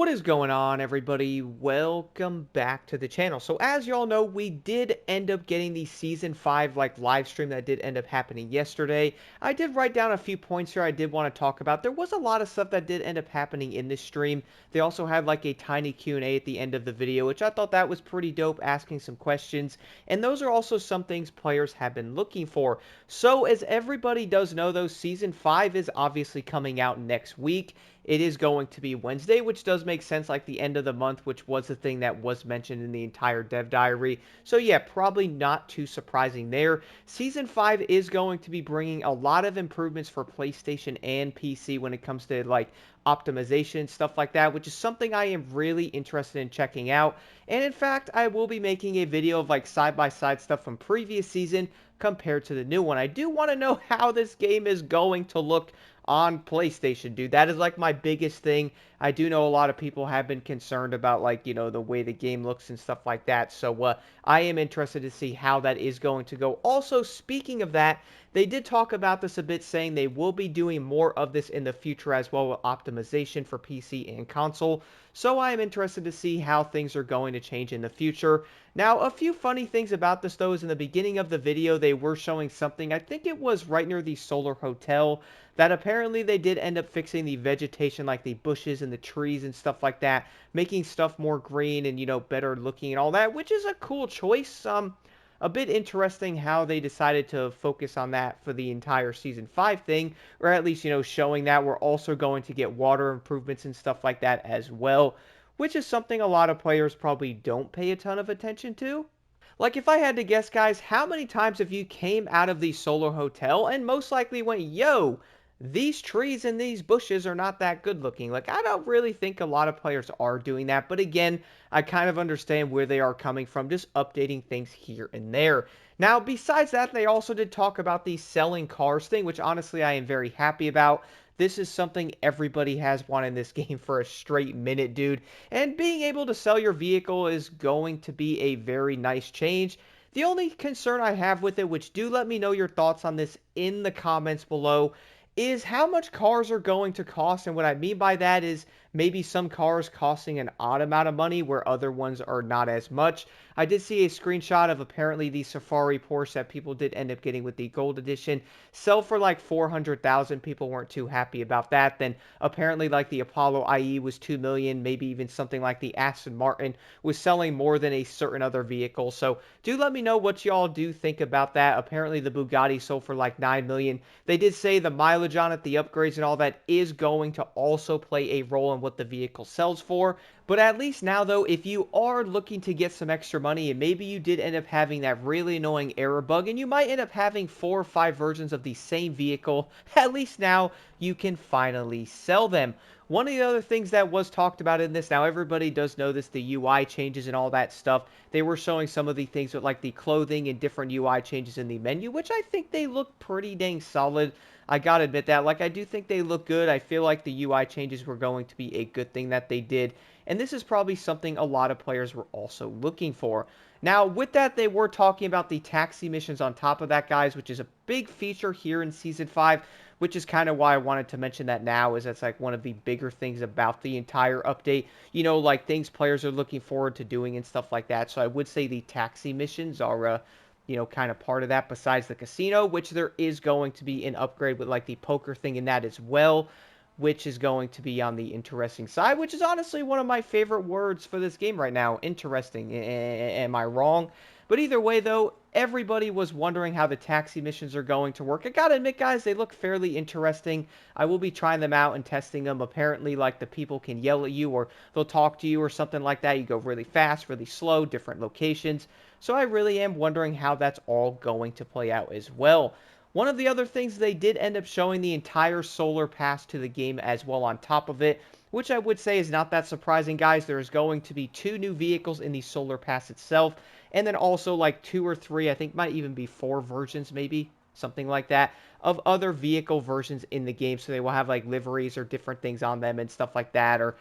What is going on, everybody? Welcome back to the channel. So as y'all know, we did end up getting the Season 5 live stream that did end up happening yesterday. I did write down a few points here I did want to talk about. There was a lot of stuff that did end up happening in this stream. They also had like a tiny Q&A at the end of the video, which I thought that was pretty dope, asking some questions. And those are also some things players have been looking for. So as everybody does know, though, Season 5 is obviously coming out next week. It is going to be Wednesday, which does make sense, like the end of the month, which was the thing that was mentioned in the entire dev diary. So yeah, probably not too surprising there. Season 5 is going to be bringing a lot of improvements for PlayStation and PC when it comes to like optimization, stuff like that, which is something I am really interested in checking out. And in fact, I will be making a video of like side-by-side stuff from previous season compared to the new one. I do want to know how this game is going to look on PlayStation, dude. That is like my biggest thing. I do know a lot of people have been concerned about like, the way the game looks and stuff like that. So I am interested to see how that is going to go. Also, speaking of that, they did talk about this a bit, saying they will be doing more of this in the future as well with optimization for PC and console. So I am interested to see how things are going to change in the future. Now, a few funny things about this, though, is in the beginning of the video, they were showing something, I think it was right near the Solar Hotel, that apparently they did end up fixing the vegetation, like the bushes and the trees and stuff like that, making stuff more green and, better looking and all that, which is a cool choice. A bit interesting how they decided to focus on that for the entire Season 5 thing, or at least, showing that we're also going to get water improvements and stuff like that as well, which is something a lot of players probably don't pay a ton of attention to. Like, if I had to guess, guys, how many times have you came out of the Solar Hotel and most likely went, yo, these trees and these bushes are not that good looking? Like, I don't really think a lot of players are doing that, but again, I kind of understand where they are coming from, just updating things here and there. Now, besides that, they also did talk about the selling cars thing, which honestly I am very happy about. This is something everybody has wanted in this game for a straight minute, dude. And being able to sell your vehicle is going to be a very nice change. The only concern I have with it, which do let me know your thoughts on this in the comments below, is how much cars are going to cost. And what I mean by that is maybe some cars costing an odd amount of money where other ones are not as much. I did see a screenshot of apparently the Safari Porsche that people did end up getting with the gold edition sell for like 400,000. People weren't too happy about that. Then apparently like the Apollo IE was 2 million, maybe even something like the Aston Martin was selling more than a certain other vehicle. So do let me know what y'all do think about that. Apparently the Bugatti sold for like 9 million. They did say the mileage on it, the upgrades and all that is going to also play a role in what the vehicle sells for. But at least now, though, if you are looking to get some extra money and maybe you did end up having that really annoying error bug and you might end up having 4 or 5 versions of the same vehicle, at least now you can finally sell them. One of the other things that was talked about in this, now everybody does know this, the UI changes and all that stuff. They were showing some of the things with like the clothing and different UI changes in the menu, which I think they look pretty dang solid. I gotta admit that. Like, I do think they look good. I feel like the UI changes were going to be a good thing that they did. And this is probably something a lot of players were also looking for. Now, with that, they were talking about the taxi missions on top of that, guys, which is a big feature here in Season 5, which is kind of why I wanted to mention that now, is that's like one of the bigger things about the entire update. Like things players are looking forward to doing and stuff like that. So I would say the taxi missions are, kind of part of that besides the casino, which there is going to be an upgrade with like the poker thing in that as well, which is going to be on the interesting side, which is honestly one of my favorite words for this game right now. Interesting. Am I wrong? But either way, though, everybody was wondering how the taxi missions are going to work. I gotta admit, guys, they look fairly interesting. I will be trying them out and testing them. Apparently, like, the people can yell at you or they'll talk to you or something like that. You go really fast, really slow, different locations. So I really am wondering how that's all going to play out as well. One of the other things, they did end up showing the entire solar pass to the game as well on top of it, which I would say is not that surprising, guys. There's going to be 2 new vehicles in the solar pass itself, and then also like 2 or 3, I think might even be 4 versions maybe, something like that, of other vehicle versions in the game. So they will have like liveries or different things on them and stuff like that, or,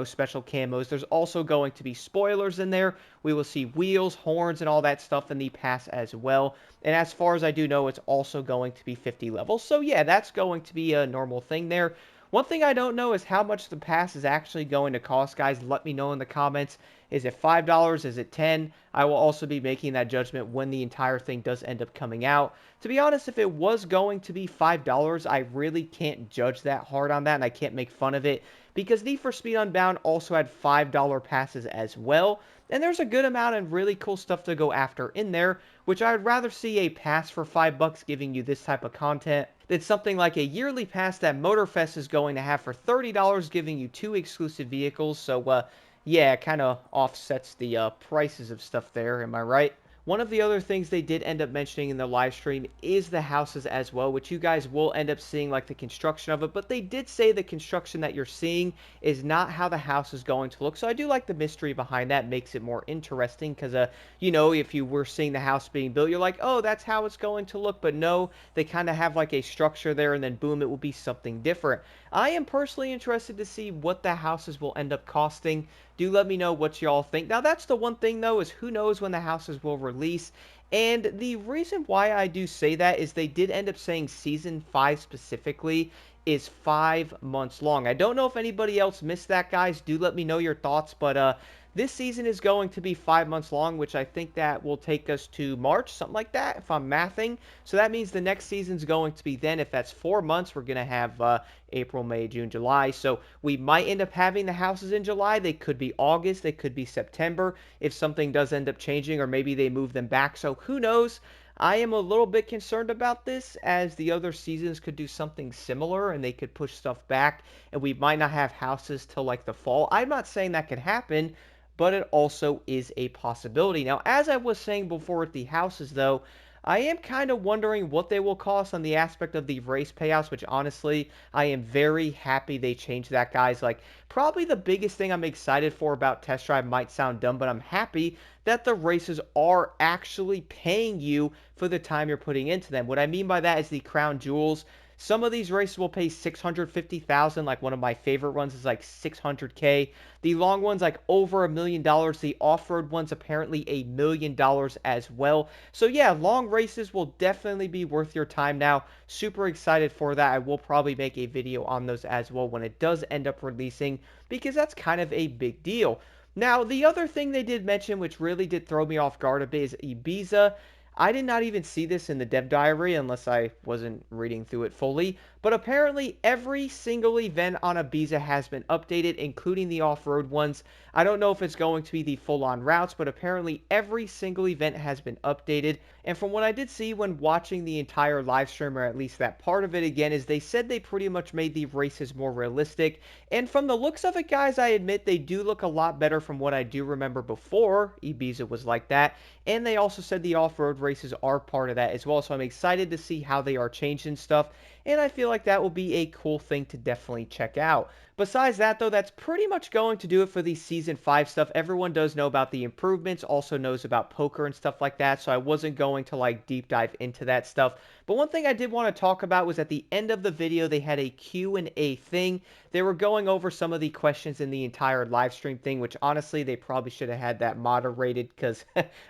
special camos. There's also going to be spoilers in there. We will see wheels, horns, and all that stuff in the pass as well. And as far as I do know, it's also going to be 50 levels. So yeah, that's going to be a normal thing there. One thing I don't know is how much the pass is actually going to cost, guys. Let me know in the comments. Is it $5? Is it 10? I will also be making that judgment when the entire thing does end up coming out. To be honest, if it was going to be $5, I really can't judge that hard on that, and I can't make fun of it because Need for Speed Unbound also had $5 passes as well. And there's a good amount of really cool stuff to go after in there, which I would rather see a pass for $5 giving you this type of content than something like a yearly pass that Motorfest is going to have for $30 giving you 2 exclusive vehicles. So, yeah, it kind of offsets the prices of stuff there, am I right? One of the other things they did end up mentioning in the live stream is the houses as well, which you guys will end up seeing like the construction of it, but they did say the construction that you're seeing is not how the house is going to look. So I do like the mystery behind that, makes it more interesting because, you know, if you were seeing the house being built, you're like, oh, that's how it's going to look. But no, they kind of have like a structure there and then boom, it will be something different. I am personally interested to see what the houses will end up costing. Do let me know what y'all think. Now, that's the one thing, though, is who knows when the houses will release. And the reason why I do say that is they did end up saying Season 5 specifically is 5 months long. I don't know if anybody else missed that, guys. Do let me know your thoughts. But this season is going to be 5 months long, which I think that will take us to March, something like that, if I'm mathing. So that means the next season's going to be then. If that's 4 months, we're going to have April, May, June, July. So we might end up having the houses in July. They could be August. They could be September if something does end up changing, or maybe they move them back. So who knows? I am a little bit concerned about this as the other seasons could do something similar and they could push stuff back and we might not have houses till like the fall. I'm not saying that could happen, but it also is a possibility. Now, as I was saying before with the houses, though, I am kind of wondering what they will cost on the aspect of the race payouts, which honestly, I am very happy they changed that, guys. Like, probably the biggest thing I'm excited for about Test Drive might sound dumb, but I'm happy that the races are actually paying you for the time you're putting into them. What I mean by that is the crown jewels. Some of these races will pay 650,000, like one of my favorite ones is like 600K. The long ones like over $1 million. The off-road ones apparently $1 million as well. So yeah, long races will definitely be worth your time now. Super excited for that. I will probably make a video on those as well when it does end up releasing because that's kind of a big deal. Now, the other thing they did mention, which really did throw me off guard a bit, is Ibiza. I did not even see this in the dev diary unless I wasn't reading through it fully, but apparently every single event on Ibiza has been updated, including the off-road ones. I don't know if it's going to be the full-on routes, but apparently every single event has been updated. And from what I did see when watching the entire live stream, or at least that part of it again, is they said they pretty much made the races more realistic. And from the looks of it, guys, I admit they do look a lot better from what I do remember before Ibiza was like that. And they also said the off-road races are part of that as well. So I'm excited to see how they are changing stuff. And I feel like that will be a cool thing to definitely check out. Besides that, though, that's pretty much going to do it for the Season 5 stuff. Everyone does know about the improvements, also knows about poker and stuff like that, so I wasn't going to, like, deep dive into that stuff. But one thing I did want to talk about was at the end of the video, they had a Q&A thing. They were going over some of the questions in the entire live stream thing, which honestly, they probably should have had that moderated because,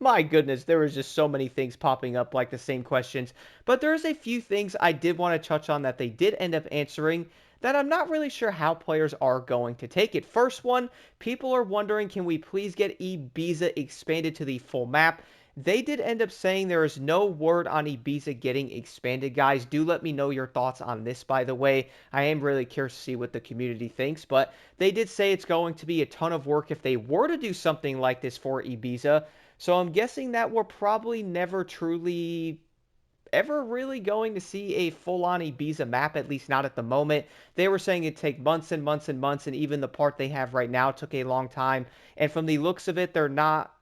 my goodness, there was just so many things popping up, like the same questions. But there's a few things I did want to touch on that they did end up answering that I'm not really sure how players are going to take it. First one, people are wondering, can we please get Ibiza expanded to the full map? They did end up saying there is no word on Ibiza getting expanded, guys. Do let me know your thoughts on this, by the way. I am really curious to see what the community thinks, but they did say it's going to be a ton of work if they were to do something like this for Ibiza. So I'm guessing that we're probably never truly ever really going to see a full-on Ibiza map, at least not at the moment. They were saying it'd take months and months and months, and even the part they have right now took a long time. And from the looks of it, they're not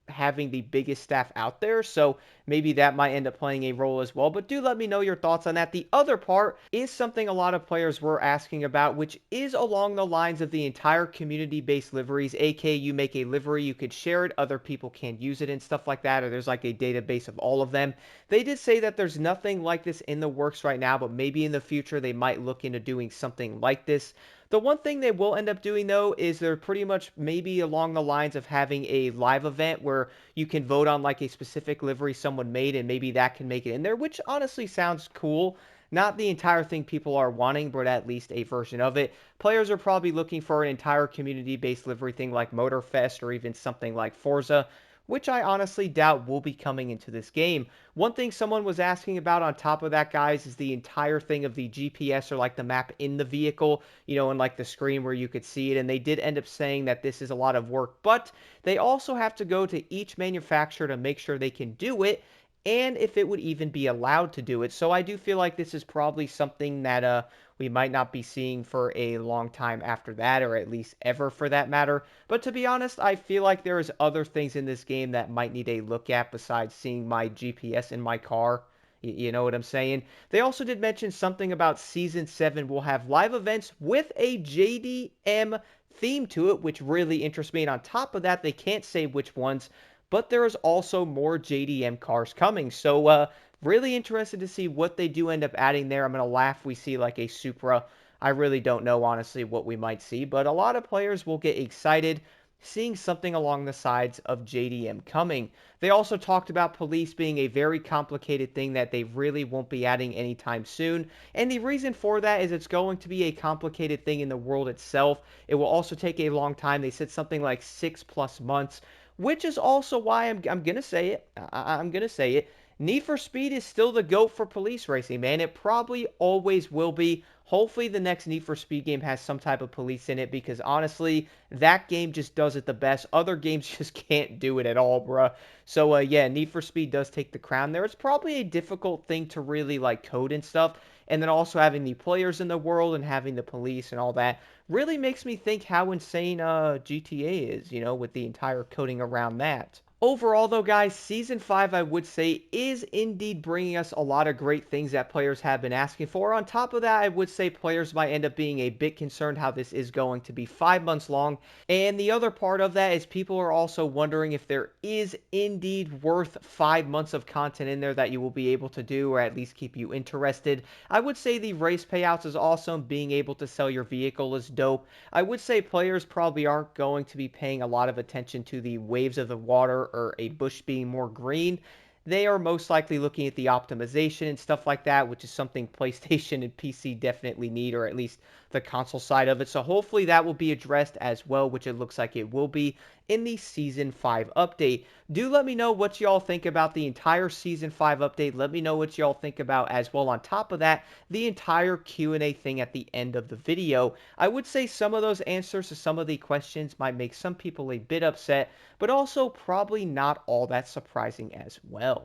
having the biggest staff out there, so maybe that might end up playing a role as well. But do let me know your thoughts on that. The other part is something a lot of players were asking about, which is along the lines of the entire community-based liveries, aka you make a livery, you could share it, other people can use it and stuff like that, or there's like a database of all of them. They did say that there's nothing like this in the works right now, but maybe in the future they might look into doing something like this. The one thing they will end up doing, though, is they're pretty much maybe along the lines of having a live event where you can vote on like a specific livery someone made, and maybe that can make it in there, which honestly sounds cool. Not the entire thing people are wanting, but at least a version of it. Players are probably looking for an entire community-based livery thing like Motorfest or even something like Forza, which I honestly doubt will be coming into this game. One thing someone was asking about on top of that, guys, is the entire thing of the GPS or like the map in the vehicle, and like the screen where you could see it. And they did end up saying that this is a lot of work, but they also have to go to each manufacturer to make sure they can do it and if it would even be allowed to do it. So I do feel like this is probably something that we might not be seeing for a long time after that, or at least ever for that matter. But to be honest, I feel like there is other things in this game that might need a look at besides seeing my GPS in my car. You know what I'm saying? They also did mention something about Season 7 will have live events with a JDM theme to it, which really interests me. And on top of that, they can't say which ones, but there is also more JDM cars coming. So, really interested to see what they do end up adding there. I'm going to laugh we see like a Supra. I really don't know, honestly, what we might see, but a lot of players will get excited seeing something along the sides of JDM coming. They also talked about police being a very complicated thing that they really won't be adding anytime soon. And the reason for that is it's going to be a complicated thing in the world itself. It will also take a long time. They said something like 6+ months, which is also why I'm gonna say it. I'm gonna say it. Need for Speed is still the GOAT for police racing, man. It probably always will be. Hopefully the next Need for Speed game has some type of police in it because honestly, that game just does it the best. Other games just can't do it at all, bruh. So yeah, Need for Speed does take the crown there. It's probably a difficult thing to really like code and stuff. And then also having the players in the world and having the police and all that really makes me think how insane GTA is, with the entire coding around that. Overall, though, guys, Season 5, I would say, is indeed bringing us a lot of great things that players have been asking for. On top of that, I would say players might end up being a bit concerned how this is going to be 5 months long. And the other part of that is people are also wondering if there is indeed worth 5 months of content in there that you will be able to do or at least keep you interested. I would say the race payouts is awesome. Being able to sell your vehicle is dope. I would say players probably aren't going to be paying a lot of attention to the waves of the water or a bush being more green. They are most likely looking at the optimization and stuff like that, which is something PlayStation and PC definitely need, or at least the console side of it. So hopefully that will be addressed as well, which it looks like it will be in the Season 5 update. Do let me know what y'all think about the entire Season 5 update. Let me know what y'all think about as well. On top of that, the entire Q&A thing at the end of the video. I would say some of those answers to some of the questions might make some people a bit upset, but also probably not all that surprising as well.